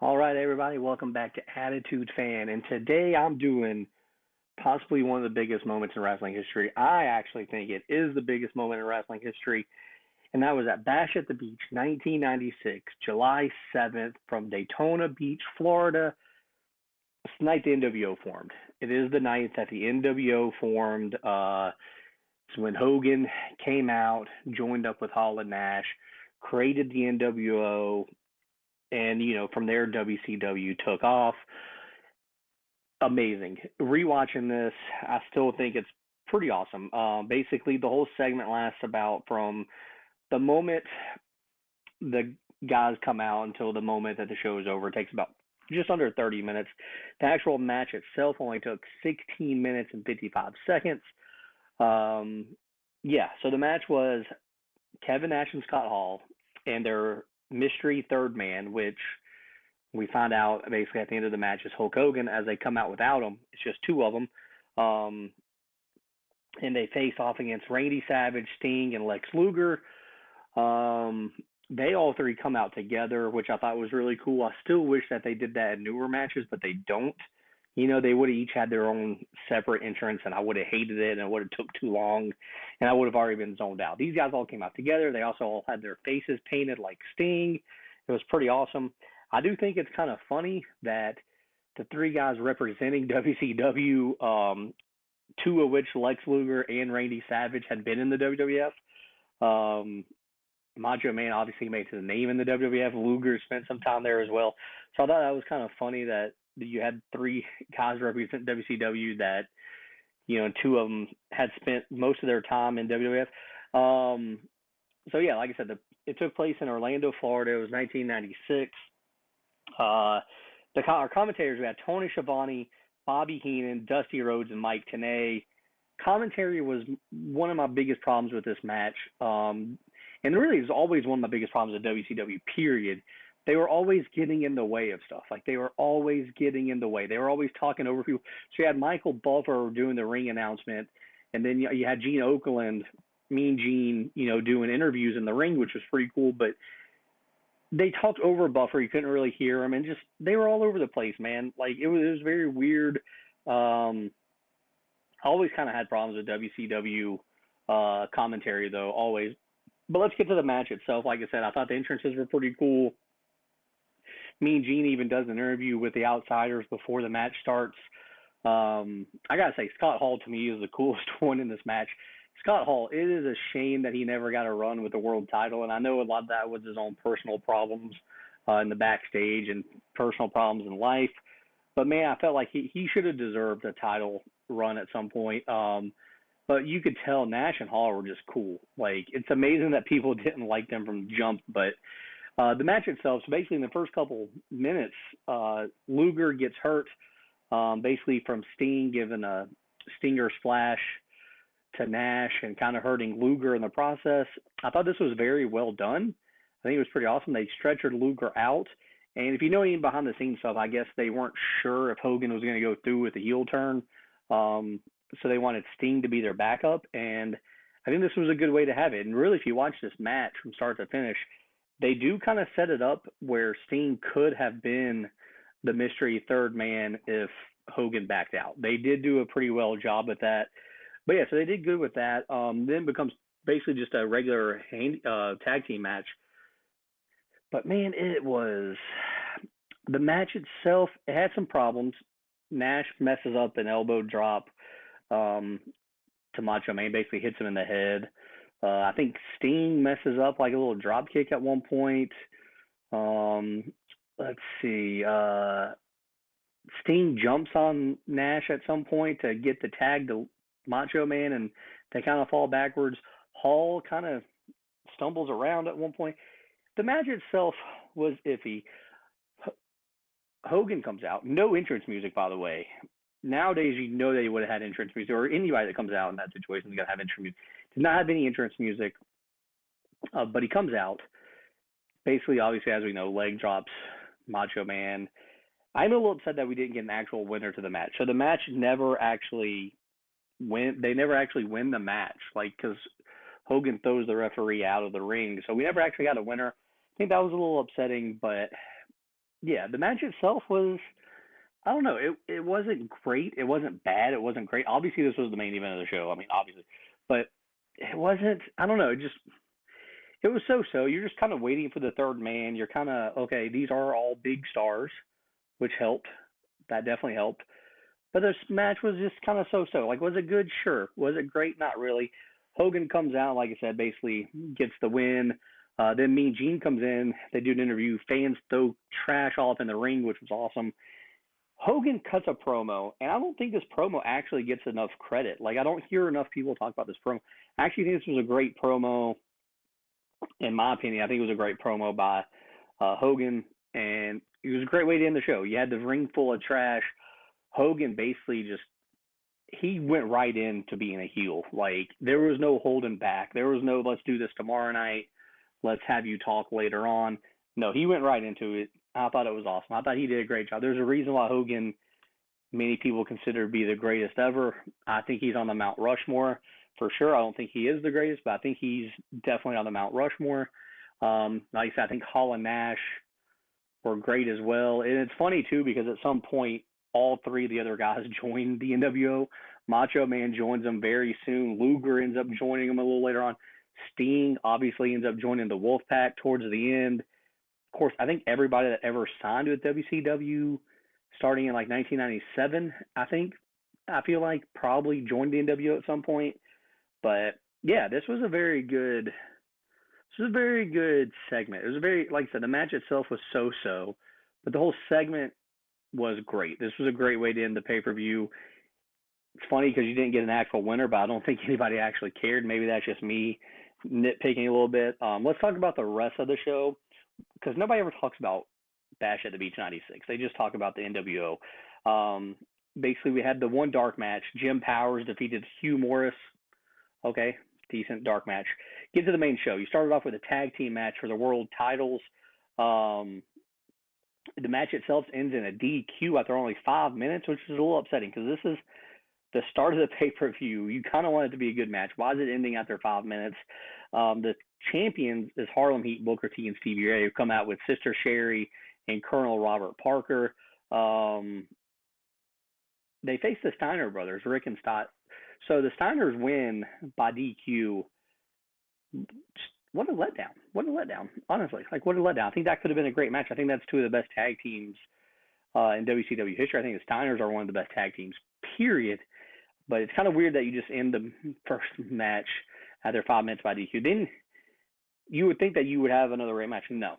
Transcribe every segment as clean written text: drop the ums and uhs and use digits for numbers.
All right, everybody, welcome back to Attitude Fan. And today I'm doing possibly one of the biggest moments in wrestling history. I actually think it is the biggest moment in wrestling history. And that was at Bash at the Beach, 1996, July 7th, from Daytona Beach, Florida. It's the night the NWO formed. It is the night that the NWO formed. It's when Hogan came out, joined up with Hall and Nash, created the NWO, and, from there, WCW took off. Amazing. Rewatching this, I still think it's pretty awesome. Basically, the whole segment lasts about from the moment the guys come out until the moment that the show is over. It takes about just under 30 minutes. The actual match itself only took 16 minutes and 55 seconds. So the match was Kevin Nash and Scott Hall and their mystery third man, which we find out basically at the end of the match is Hulk Hogan. As they come out without him, it's just two of them. And they face off against Randy Savage, Sting, and Lex Luger. They all three come out together, which I thought was really cool. I still wish that they did that in newer matches, but they don't. They would have each had their own separate entrance, and I would have hated it, and it would have took too long, and I would have already been zoned out. These guys all came out together. They also all had their faces painted like Sting. It was pretty awesome. I do think it's kind of funny that the three guys representing WCW, two of which, Lex Luger and Randy Savage, had been in the WWF. Macho Man obviously made his name in the WWF. Luger spent some time there as well. So I thought that was kind of funny that you had three guys represent WCW that, two of them had spent most of their time in WWF. Like I said, it took place in Orlando, Florida. It was 1996. Our commentators, we had Tony Schiavone, Bobby Heenan, Dusty Rhodes, and Mike Tenay. Commentary was one of my biggest problems with this match. And really, it's always one of my biggest problems with WCW, period. They were always getting in the way of stuff. They were always getting in the way. They were always talking over people. So you had Michael Buffer doing the ring announcement, and then you had Gene Okerlund, Mean Gene, doing interviews in the ring, which was pretty cool. But they talked over Buffer. You couldn't really hear him, and just they were all over the place, man. It was very weird. I always kind of had problems with WCW commentary, though, always. But let's get to the match itself. Like I said, I thought the entrances were pretty cool. Mean Gene even does an interview with the Outsiders before the match starts. I got to say, Scott Hall, to me, is the coolest one in this match. Scott Hall, it is a shame that he never got a run with the world title, and I know a lot of that was his own personal problems in the backstage and personal problems in life. But, man, I felt like he should have deserved a title run at some point. But you could tell Nash and Hall were just cool. It's amazing that people didn't like them from jump. But the match itself, so basically in the first couple minutes, Luger gets hurt, basically from Sting giving a stinger splash to Nash and kind of hurting Luger in the process. I thought this was very well done. I think it was pretty awesome. They stretchered Luger out. And if you know any behind the scenes stuff, I guess they weren't sure if Hogan was going to go through with the heel turn. So they wanted Sting to be their backup, and I think this was a good way to have it. And really, if you watch this match from start to finish, they do kind of set it up where Sting could have been the mystery third man if Hogan backed out. They did do a pretty well job with that. But yeah, so they did good with that. Then it becomes basically just a regular tag team match. But man, the match itself, it had some problems. Nash messes up an elbow drop to Macho Man, basically hits him in the head. I think Sting messes up a little drop kick at one point. Let's see. Sting jumps on Nash at some point to get the tag to Macho Man, and they kind of fall backwards. Hall kind of stumbles around at one point. The match itself was iffy. Hogan comes out. No entrance music, by the way. Nowadays, they would have had entrance music, or anybody that comes out in that situation is going to have entrance music. Did not have any entrance music, but he comes out. Basically, obviously, as we know, leg drops Macho Man. I'm a little upset that we didn't get an actual winner to the match. So the match never actually win. They never actually win the match, because Hogan throws the referee out of the ring. So we never actually got a winner. I think that was a little upsetting, but yeah, the match itself was, I don't know, it wasn't great. It wasn't bad. It wasn't great. Obviously, this was the main event of the show. I mean, obviously, but it wasn't. I don't know. It was so. You're just kind of waiting for the third man. You're kind of okay. These are all big stars, which helped. That definitely helped. But this match was just kind of so. Like, was it good? Sure. Was it great? Not really. Hogan comes out, like I said, basically gets the win. Then Mean Gene comes in. They do an interview. Fans throw trash all up in the ring, which was awesome. Hogan cuts a promo, and I don't think this promo actually gets enough credit. Like, I don't hear enough people talk about this promo. I actually think this was a great promo, in my opinion. I think it was a great promo by Hogan, and it was a great way to end the show. You had the ring full of trash. Hogan basically just he went right into being a heel. Like, there was no holding back. There was no let's do this tomorrow night. Let's have you talk later on. No, he went right into it. I thought it was awesome. I thought he did a great job. There's a reason why Hogan, many people consider to be the greatest ever. I think he's on the Mount Rushmore for sure. I don't think he is the greatest, but I think he's definitely on the Mount Rushmore. Like I said, I think Hall and Nash were great as well. And it's funny too because at some point, all three of the other guys joined the NWO. Macho Man joins them very soon. Luger ends up joining them a little later on. Sting obviously ends up joining the Wolfpack towards the end. Of course, I think everybody that ever signed with WCW starting in like 1997, I feel like probably joined the NWO at some point. But yeah, this was a very good segment. It was a very, like I said, the match itself was so, but the whole segment was great. This was a great way to end the pay-per-view. It's funny because you didn't get an actual winner, but I don't think anybody actually cared. Maybe that's just me nitpicking a little bit. Let's talk about the rest of the show because nobody ever talks about Bash at the Beach 96. They just talk about the NWO. Basically, we had the one dark match. Jim Powers defeated Hugh Morris. Okay, decent dark match. Get to the main show. You started off with a tag team match for the world titles. The match itself ends in a DQ after only 5 minutes, which is a little upsetting because this is the start of the pay-per-view. You kind of want it to be a good match. Why is it ending after 5 minutes? The champions is Harlem Heat, Booker T, and Stevie Ray, who come out with Sister Sherry and Colonel Robert Parker. They face the Steiner brothers, Rick and Stott. So the Steiners win by DQ. What a letdown. Honestly, like, what a letdown. I think that could have been a great match. I think that's two of the best tag teams in WCW history. I think the Steiners are one of the best tag teams, period. But it's kind of weird that you just end the first match after 5 minutes by DQ. Then you would think that you would have another great match. No.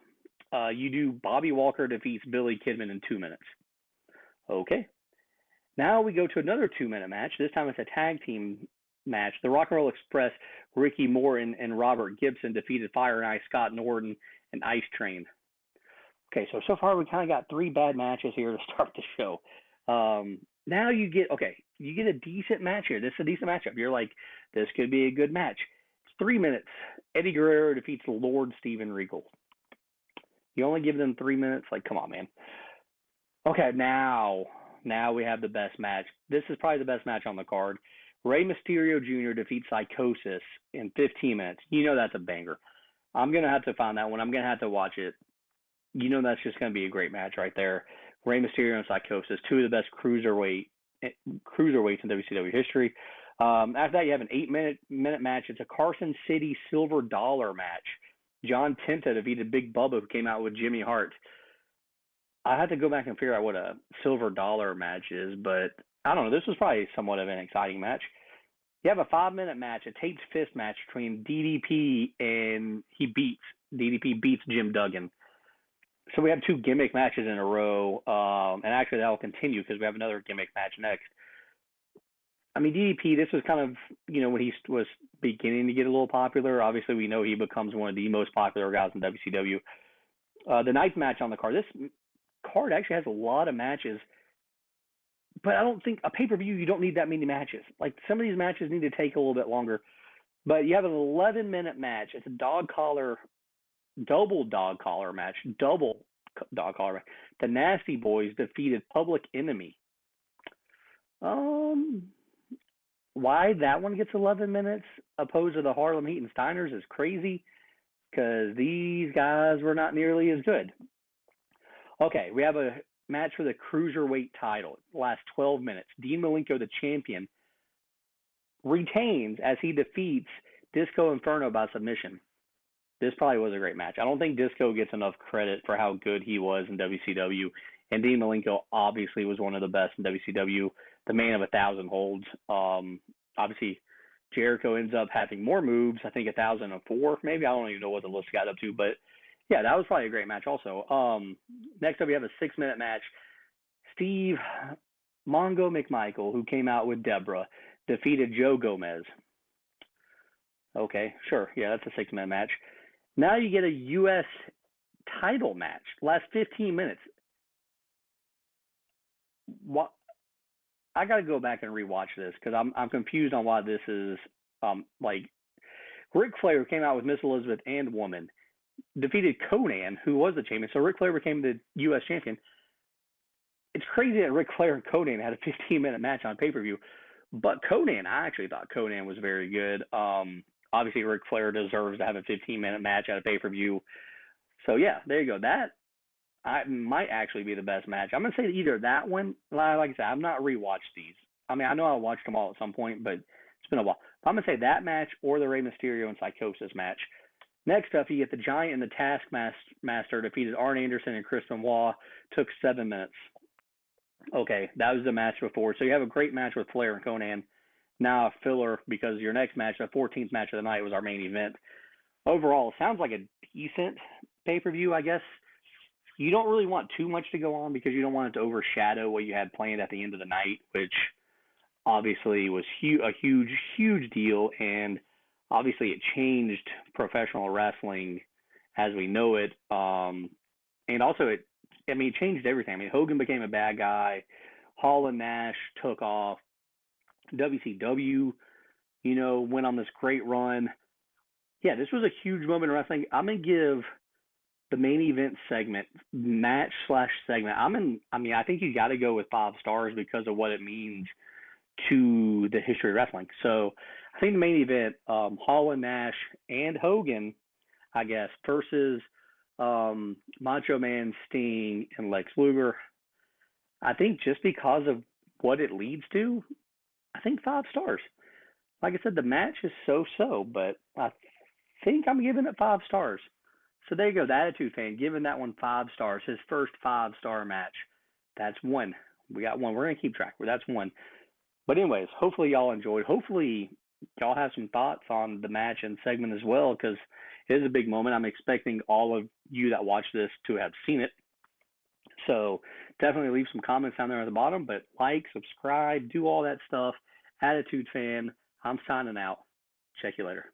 You do Bobby Walker defeats Billy Kidman in 2 minutes. Okay. Now we go to another 2-minute match. This time it's a tag team match. The Rock and Roll Express, Ricky Morton and Robert Gibson defeated Fire and Ice, Scott Norton, and Ice Train. Okay, so far we kind of got 3 bad matches here to start the show. Now you get a decent match here. This is a decent matchup. You're like, this could be a good match. It's 3 minutes. Eddie Guerrero defeats Lord Steven Regal. You only give them 3 minutes? Like, come on, man. Okay, now we have the best match. This is probably the best match on the card. Rey Mysterio Jr. defeats Psychosis in 15 minutes. You know that's a banger. I'm going to have to find that one. I'm going to have to watch it. You know that's just going to be a great match right there. Rey Mysterio and Psychosis, two of the best cruiserweights in WCW history. After that, you have an 8-minute match. It's a Carson City Silver Dollar match. John Tenta defeated Big Bubba, who came out with Jimmy Hart. I had to go back and figure out what a Silver Dollar match is, but I don't know. This was probably somewhat of an exciting match. You have a 5-minute match, a Tate's Fist match between DDP and DDP beats Jim Duggan. So we have 2 gimmick matches in a row, and actually that will continue because we have another gimmick match next. I mean, DDP, this was kind of, when he was beginning to get a little popular. Obviously, we know he becomes one of the most popular guys in WCW. The 9th match on the card. This card actually has a lot of matches, but I don't think a pay-per-view, you don't need that many matches. Like, some of these matches need to take a little bit longer. But you have an 11-minute match. It's a double dog collar match. The Nasty Boys defeated Public Enemy. why that one gets 11 minutes opposed to the Harlem Heat and Steiners is crazy because these guys were not nearly as good. Okay, we have a match for the cruiserweight title. Last 12 minutes. Dean Malenko, the champion, retains as he defeats Disco Inferno by submission. This probably was a great match. I don't think Disco gets enough credit for how good he was in WCW. And Dean Malenko obviously was one of the best in WCW, the man of 1,000 holds. Obviously, Jericho ends up having more moves. I think 1,004, maybe. I don't even know what the list got up to. But, yeah, that was probably a great match also. Next up, we have a 6-minute match. Steve Mongo McMichael, who came out with Deborah, defeated Joe Gomez. Okay, sure. Yeah, that's a 6-minute match. Now you get a U.S. title match. Last 15 minutes. What? I got to go back and rewatch this because I'm confused on why this is like Ric Flair came out with Miss Elizabeth and Woman, defeated Conan, who was the champion. So Ric Flair became the U.S. champion. It's crazy that Ric Flair and Conan had a 15-minute match on pay-per-view. But Conan, I actually thought Conan was very good. Obviously, Ric Flair deserves to have a 15-minute match at a pay-per-view. So, yeah, there you go. That might actually be the best match. I'm going to say either that one. Like I said, I've not rewatched these. I mean, I know I watched them all at some point, but it's been a while. But I'm going to say that match or the Rey Mysterio and Psychosis match. Next up, you get the Giant and the Taskmaster defeated Arn Anderson and Chris Benoit. Took 7 minutes. Okay, that was the match before. So you have a great match with Flair and Conan. Now a filler because your next match, the 14th match of the night, was our main event. Overall, sounds like a decent pay-per-view, I guess. You don't really want too much to go on because you don't want it to overshadow what you had planned at the end of the night, which obviously was a huge, huge deal. And obviously it changed professional wrestling as we know it. And also it changed everything. I mean, Hogan became a bad guy. Hall and Nash took off. WCW, went on this great run. Yeah, this was a huge moment in wrestling. I'm going to give the main event segment, match/segment. I think you got to go with 5 stars because of what it means to the history of wrestling. So I think the main event, Hall and Nash and Hogan, I guess, versus Macho Man, Sting, and Lex Luger. I think just because of what it leads to, I think 5 stars. Like I said, the match is so-so, but I think I'm giving it 5 stars. So there you go, the Attitude Fan giving that one 5 stars. His first 5-star match. That's one. We got one. We're going to keep track. That's one. But anyways, hopefully y'all enjoyed. Hopefully y'all have some thoughts on the match and segment as well because it is a big moment. I'm expecting all of you that watch this to have seen it. So definitely leave some comments down there at the bottom. But like, subscribe, do all that stuff. Attitude Fan, I'm signing out. Check you later.